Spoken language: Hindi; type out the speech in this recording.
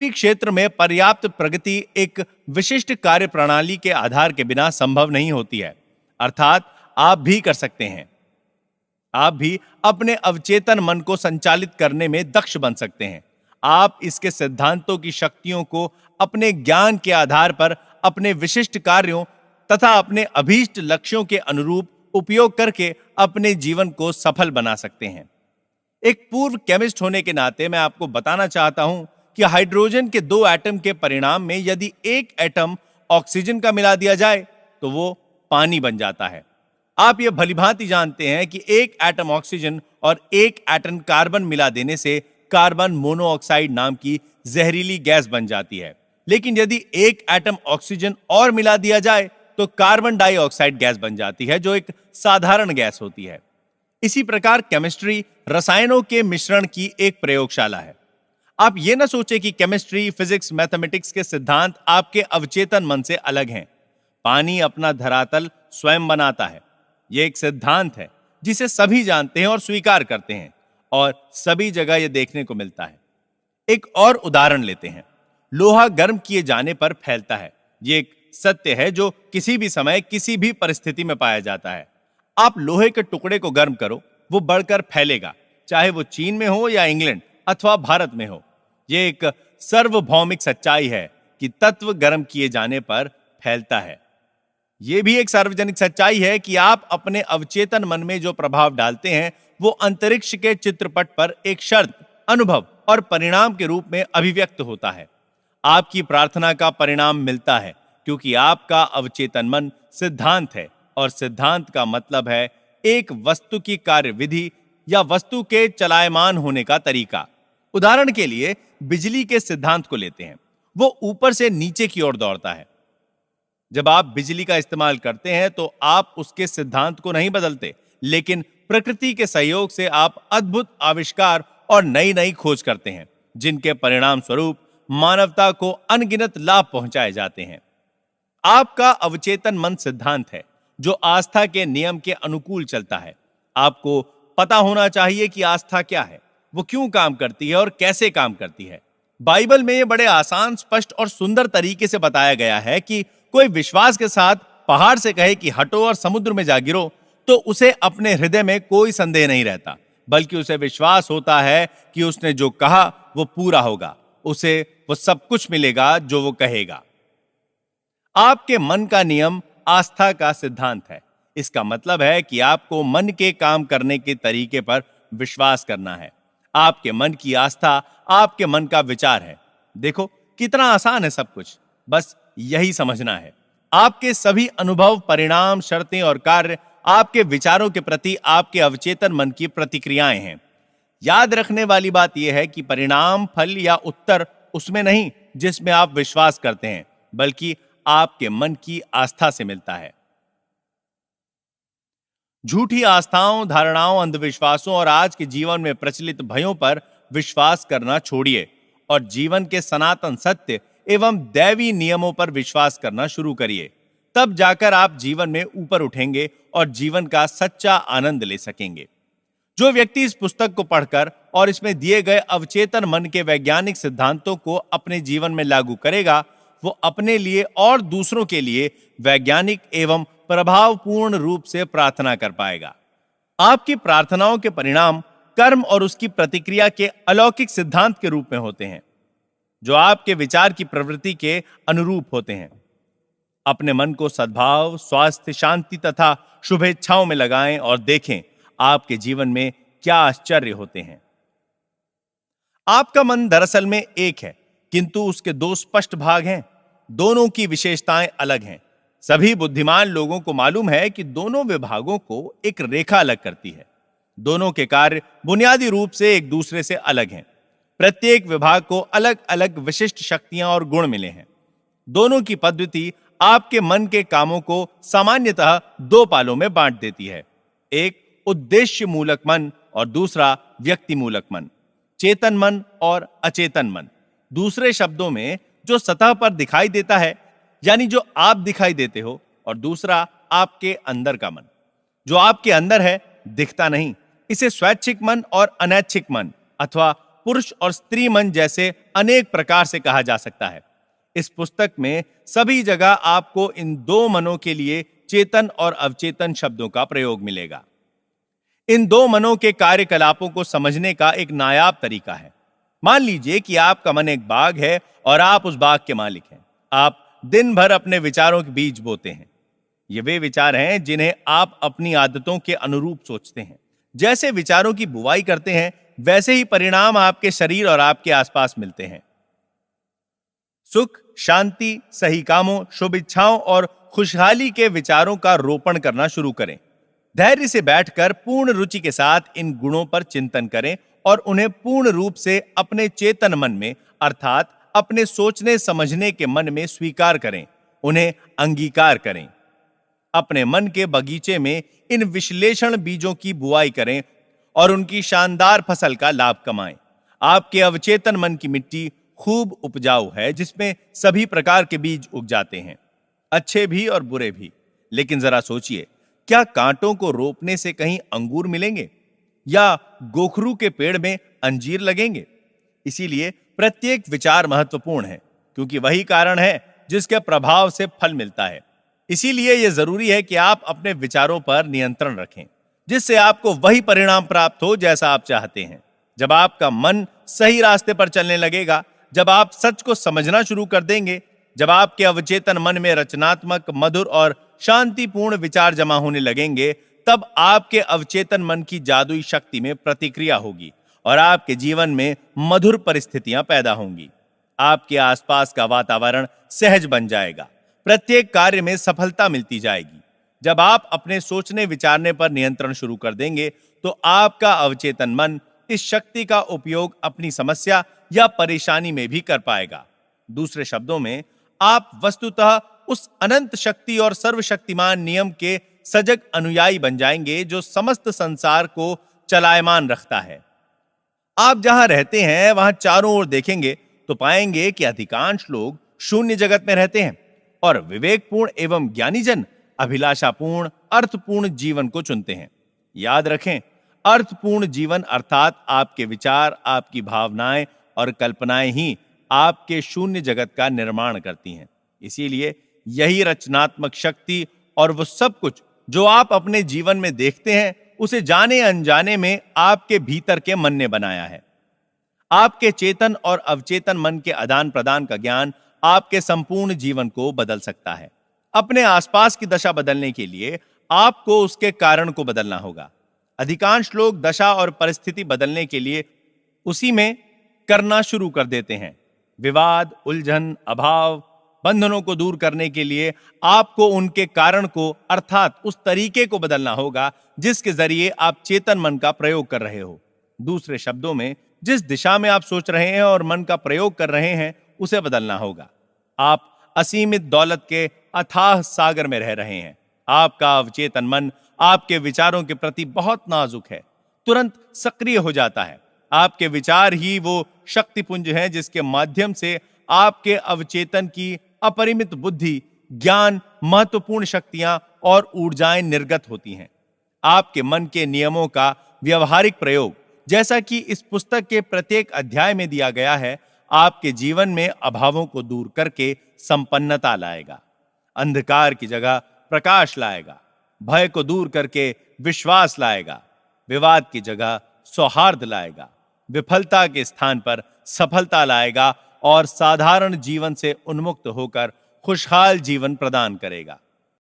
क्षेत्र में पर्याप्त प्रगति एक विशिष्ट कार्य प्रणाली के आधार के बिना संभव नहीं होती है। अर्थात आप भी कर सकते हैं। आप भी अपने अवचेतन मन को संचालित करने में दक्ष बन सकते हैं। आप इसके सिद्धांतों की शक्तियों को अपने ज्ञान के आधार पर अपने विशिष्ट कार्यों तथा अपने अभीष्ट लक्ष्यों के अनुरूप उपयोग करके अपने जीवन को सफल बना सकते हैं। एक पूर्व केमिस्ट होने के नाते मैं आपको बताना चाहता हूं कि हाइड्रोजन के दो एटम के परिणाम में यदि एक एटम ऑक्सीजन का मिला दिया जाए तो वो पानी बन जाता है। आप यह भलीभांति जानते हैं कि एक एटम ऑक्सीजन और एक एटम कार्बन मिला देने से कार्बन मोनोऑक्साइड नाम की जहरीली गैस बन जाती है। लेकिन यदि एक एटम ऑक्सीजन और मिला दिया जाए तो कार्बन डाइऑक्साइड गैस बन जाती है, जो एक साधारण गैस होती है। इसी प्रकार केमिस्ट्री रसायनों के मिश्रण की एक प्रयोगशाला है। आप ये ना सोचे कि केमिस्ट्री, फिजिक्स, मैथमेटिक्स के सिद्धांत आपके अवचेतन मन से अलग हैं। पानी अपना धरातल स्वयं बनाता है। यह एक सिद्धांत है जिसे सभी जानते हैं और स्वीकार करते हैं, और सभी जगह यह देखने को मिलता है। एक और उदाहरण लेते हैं। लोहा गर्म किए जाने पर फैलता है। यह एक सत्य है जो किसी भी समय किसी भी परिस्थिति में पाया जाता है। आप लोहे के टुकड़े को गर्म करो, वो बढ़कर फैलेगा, चाहे वो चीन में हो या इंग्लैंड अथवा भारत में हो। यह एक सार्वभौमिक सच्चाई है कि तत्व गर्म किए जाने पर फैलता है। यह भी एक सार्वजनिक सच्चाई है कि आप अपने अवचेतन मन में जो प्रभाव डालते हैं वो अंतरिक्ष के चित्रपट पर एक शर्त, अनुभव और परिणाम के रूप में अभिव्यक्त होता है। आपकी प्रार्थना का परिणाम मिलता है क्योंकि आपका अवचेतन मन सिद्धांत है, और सिद्धांत का मतलब है एक वस्तु की कार्यविधि या वस्तु के चलायमान होने का तरीका। उदाहरण के लिए बिजली के सिद्धांत को लेते हैं। वो ऊपर से नीचे की ओर दौड़ता है। जब आप बिजली का इस्तेमाल करते हैं तो आप उसके सिद्धांत को नहीं बदलते, लेकिन प्रकृति के सहयोग से आप अद्भुत आविष्कार और नई नई खोज करते हैं, जिनके परिणाम स्वरूप मानवता को अनगिनत लाभ पहुंचाए जाते हैं। आपका अवचेतन मन सिद्धांत है जो आस्था के नियम के अनुकूल चलता है। आपको पता होना चाहिए कि आस्था क्या है, वो क्यों काम करती है और कैसे काम करती है। बाइबल में यह बड़े आसान, स्पष्ट और सुंदर तरीके से बताया गया है कि कोई विश्वास के साथ पहाड़ से कहे कि हटो और समुद्र में जा गिरो, तो उसे अपने हृदय में कोई संदेह नहीं रहता, बल्कि उसे विश्वास होता है कि उसने जो कहा वो पूरा होगा, उसे वो सब कुछ मिलेगा जो वो कहेगा। आपके मन का नियम आस्था का सिद्धांत है। इसका मतलब है कि आपको मन के काम करने के तरीके पर विश्वास करना है। आपके मन की आस्था आपके मन का विचार है। देखो कितना आसान है सब कुछ, बस यही समझना है। आपके सभी अनुभव, परिणाम, शर्तें और कार्य आपके विचारों के प्रति आपके अवचेतन मन की प्रतिक्रियाएं हैं। याद रखने वाली बात यह है कि परिणाम, फल या उत्तर उसमें नहीं जिसमें आप विश्वास करते हैं, बल्कि आपके मन की आस्था से मिलता है। झूठी आस्थाओं, धारणाओं, अंधविश्वासों और आज के जीवन में प्रचलित भयों पर विश्वास करना छोड़िए और जीवन के सनातन सत्य एवं दैवी नियमों पर विश्वास करना शुरू करिए। तब जाकर आप जीवन में ऊपर उठेंगे और जीवन का सच्चा आनंद ले सकेंगे। जो व्यक्ति इस पुस्तक को पढ़कर और इसमें दिए गए अवचेतन मन के वैज्ञानिक सिद्धांतों को अपने जीवन में लागू करेगा, वो अपने लिए और दूसरों के लिए वैज्ञानिक एवं प्रभावपूर्ण रूप से प्रार्थना कर पाएगा। आपकी प्रार्थनाओं के परिणाम कर्म और उसकी प्रतिक्रिया के अलौकिक सिद्धांत के रूप में होते हैं, जो आपके विचार की प्रवृत्ति के अनुरूप होते हैं। अपने मन को सद्भाव, स्वास्थ्य, शांति तथा शुभेच्छाओं में लगाएं और देखें आपके जीवन में क्या आश्चर्य होते हैं। आपका मन दरअसल में एक है, किंतु उसके दो स्पष्ट भाग हैं। दोनों की विशेषताएं अलग हैं। सभी बुद्धिमान लोगों को मालूम है कि दोनों विभागों को एक रेखा अलग करती है। दोनों के कार्य बुनियादी रूप से एक दूसरे से अलग हैं। प्रत्येक विभाग को अलग अलग विशिष्ट शक्तियां और गुण मिले हैं। दोनों की पद्धति आपके मन के कामों को सामान्यतः दो पालों में बांट देती है। एक उद्देश्य मूलक मन और दूसरा व्यक्ति मूलक मन, चेतन मन और अचेतन मन। दूसरे शब्दों में, जो सतह पर दिखाई देता है, यानी जो आप दिखाई देते हो, और दूसरा आपके अंदर का मन, जो आपके अंदर है, दिखता नहीं। इसे स्वैच्छिक मन और अनैच्छिक मन अथवा पुरुष और स्त्री मन जैसे अनेक प्रकार से कहा जा सकता है। इस पुस्तक में सभी जगह आपको इन दो मनों के लिए चेतन और अवचेतन शब्दों का प्रयोग मिलेगा। इन दो मनों के कार्यकलापों को समझने का एक नायाब तरीका है। मान लीजिए कि आपका मन एक बाग है और आप उस बाग के मालिक हैं। आप दिन भर अपने विचारों के बीज बोते हैं। ये वे विचार हैं जिन्हें आप अपनी आदतों के अनुरूप सोचते हैं। जैसे विचारों की बुवाई करते हैं, वैसे ही परिणाम आपके शरीर और आपके आसपास मिलते हैं। सुख, शांति, सही कामों, शुभ इच्छाओं और खुशहाली के विचारों का रोपण करना शुरू करें। धैर्य से बैठकर पूर्ण रुचि के साथ इन गुणों पर चिंतन करें और उन्हें पूर्ण रूप से अपने चेतन मन में, अर्थात अपने सोचने समझने के मन में स्वीकार करें, उन्हें अंगीकार करें। अपने मन के बगीचे में इन विश्लेषण बीजों की बुआई करें और उनकी शानदार फसल का लाभ कमाएं। आपके अवचेतन मन की मिट्टी खूब उपजाऊ है, जिसमें सभी प्रकार के बीज उग जाते हैं, अच्छे भी और बुरे भी। लेकिन जरा सोचिए, क्या कांटों को रोपने से कहीं अंगूर मिलेंगे या गोखरू के पेड़ में अंजीर लगेंगे? इसीलिए प्रत्येक विचार महत्वपूर्ण है, क्योंकि वही कारण है जिसके प्रभाव से फल मिलता है। इसीलिए यह जरूरी है कि आप अपने विचारों पर नियंत्रण रखें, जिससे आपको वही परिणाम प्राप्त हो जैसा आप चाहते हैं। जब आपका मन सही रास्ते पर चलने लगेगा, जब आप सच को समझना शुरू कर देंगे, जब आपके अवचेतन मन में रचनात्मक, मधुर और शांतिपूर्ण विचार जमा होने लगेंगे, तब आपके अवचेतन मन की जादुई शक्ति में प्रतिक्रिया होगी और आपके जीवन में मधुर परिस्थितियां पैदा होंगी। आपके आसपास का वातावरण सहज बन जाएगा, प्रत्येक कार्य में सफलता मिलती जाएगी। जब आप अपने सोचने विचारने पर नियंत्रण शुरू कर देंगे, तो आपका अवचेतन मन इस शक्ति का उपयोग अपनी समस्या या परेशानी में भी कर पाएगा। दूसरे शब्दों में, आप वस्तुतः उस अनंत शक्ति और सर्वशक्तिमान नियम के सजग अनुयायी बन जाएंगे जो समस्त संसार को चलायमान रखता है। आप जहां रहते हैं, वहां चारों ओर देखेंगे तो पाएंगे कि अधिकांश लोग शून्य जगत में रहते हैं और विवेकपूर्ण एवं ज्ञानी जन अभिलाषापूर्ण, अर्थपूर्ण जीवन को चुनते हैं। याद रखें, अर्थपूर्ण जीवन अर्थात आपके विचार, आपकी भावनाएं और कल्पनाएं ही आपके शून्य जगत का निर्माण करती हैं। इसीलिए यही रचनात्मक शक्ति और वो सब कुछ जो आप अपने जीवन में देखते हैं, उसे जाने अनजाने में आपके भीतर के मन ने बनाया है। आपके चेतन और अवचेतन मन के आदान प्रदान का ज्ञान आपके संपूर्ण जीवन को बदल सकता है। अपने आसपास की दशा बदलने के लिए आपको उसके कारण को बदलना होगा। अधिकांश लोग दशा और परिस्थिति बदलने के लिए उसी में करना शुरू कर देते हैं। विवाद, उलझन, अभाव, बंधनों को दूर करने के लिए आपको उनके कारण को, अर्थात उस तरीके को बदलना होगा जिसके जरिए आप चेतन मन का प्रयोग कर रहे हो। दूसरे शब्दों में, जिस दिशा में आप सोच रहे हैं और मन का प्रयोग कर रहे हैं, उसे बदलना होगा। आप असीमित दौलत के अथाह सागर में रह रहे हैं। आपका अवचेतन मन आपके विचारों के प्रति बहुत नाजुक है, तुरंत सक्रिय हो जाता है। आपके विचार ही वो शक्तिपुंज हैं जिसके माध्यम से आपके अवचेतन की अपरिमित बुद्धि, ज्ञान, महत्वपूर्ण शक्तियां और ऊर्जाएं निर्गत होती हैं। आपके मन के नियमों का व्यवहारिक प्रयोग, जैसा कि इस पुस्तक के प्रत्येक अध्याय में दिया गया है, आपके जीवन में अभावों को दूर करके संपन्नता लाएगा, अंधकार की जगह प्रकाश लाएगा, भय को दूर करके विश्वास लाएगा, विवाद की जगह सौहार्द लाएगा, विफलता के स्थान पर सफलता लाएगा और साधारण जीवन से उन्मुक्त होकर खुशहाल जीवन प्रदान करेगा।